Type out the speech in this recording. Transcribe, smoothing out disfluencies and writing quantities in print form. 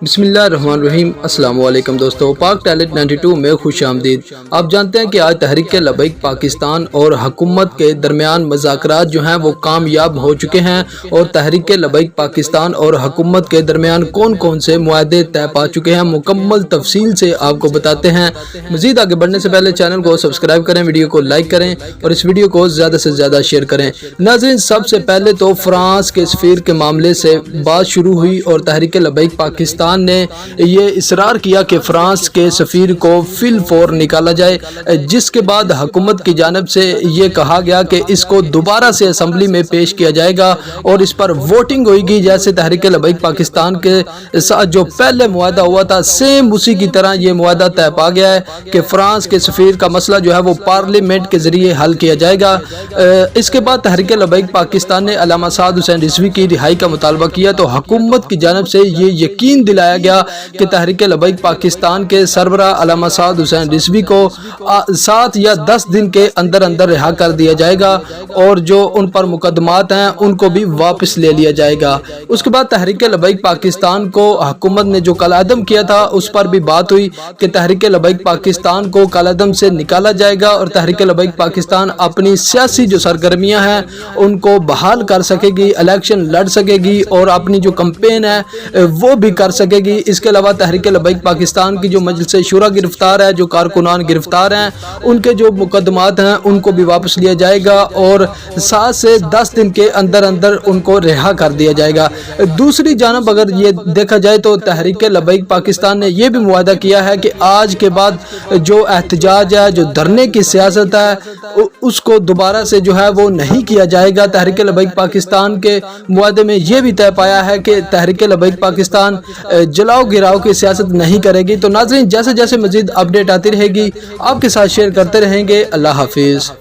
بسم اللہ الرحمن الرحیم۔ السلام علیکم دوستو، پاک ٹیلنٹ 92 میں خوش آمدید۔ آپ جانتے ہیں کہ آج تحریک لبیک پاکستان اور حکومت کے درمیان مذاکرات جو ہیں وہ کامیاب ہو چکے ہیں، اور تحریک لبیک پاکستان اور حکومت کے درمیان کون کون سے معاہدے طے پا چکے ہیں، مکمل تفصیل سے آپ کو بتاتے ہیں۔ مزید آگے بڑھنے سے پہلے چینل کو سبسکرائب کریں، ویڈیو کو لائک کریں اور اس ویڈیو کو زیادہ سے زیادہ شیئر کریں۔ ناظرین، سب سے پہلے تو فرانس کے سفیر کے معاملے سے بات شروع ہوئی اور تحریک لبیک پاکستان نے یہ اصرار کیا کہ فرانس کے سفیر کو فی الفور نکالا جائے، جس کے بعد حکومت کی جانب سے یہ کہا گیا کہ اس کو دوبارہ سے اسمبلی میں پیش کیا جائے گا اور اس پر ووٹنگ ہوئے گی۔ جیسے تحریک لبیک پاکستان کے ساتھ جو پہلے معاہدہ ہوا تھا، سیم اسی کی طرح یہ معاہدہ طے پا گیا ہے کہ فرانس کے سفیر کا مسئلہ جو ہے وہ پارلیمنٹ کے ذریعے حل کیا جائے گا۔ اس کے بعد تحریک لبیک پاکستان نے علامہ سعد حسین رضوی کی رہائی کا مطالبہ کیا، تو حکومت کی جانب سے یہ یقین دلایا گیا کہ تحریک لبیک پاکستان کے سربراہ علامہ سعد حسین رضوی کو 7 یا 10 دن کے اندر اندر رہا کر دیا جائے گا، اور جو ان پر مقدمات ہیں ان کو بھی واپس لے لیا جائے گا۔ اس کے بعد تحریک لبیک پاکستان کو حکومت نے جو کالعدم کیا تھا اس پر بھی بات ہوئی کہ تحریک لبیک پاکستان کو کالعدم سے نکالا جائے گا اور تحریک لبیک پاکستان اپنی سیاسی جو سرگرمیاں ہیں ان کو بحال کر سکے گی، الیکشن لڑ سکے گی اور اپنی جو کمپین ہے وہ بھی کر سکے گی۔ اس کے علاوہ تحریک لبیک پاکستان کی جو مجلس شورا گرفتار ہے، جو کارکنان گرفتار ہیں، ان کے جو مقدمات ہیں ان کو بھی واپس لیا جائے گا اور 7 سے 10 دن کے اندر اندر ان کو رہا کر دیا جائے گا۔ دوسری جانب اگر یہ دیکھا جائے تو تحریک لبیک پاکستان نے یہ بھی معاہدہ کیا ہے کہ آج کے بعد جو احتجاج ہے، جو دھرنے کی سیاست ہے، اس کو دوبارہ سے جو ہے وہ نہیں کیا جائے گا۔ تحریک لبیک پاکستان کے معاہدے میں یہ بھی طے پایا ہے کہ تحریک لبیک پاکستان جلاؤ گراؤ کی سیاست نہیں کرے گی۔ تو ناظرین، جیسے جیسے مزید اپڈیٹ آتی رہے گی آپ کے ساتھ شیئر کرتے رہیں گے۔ اللہ حافظ۔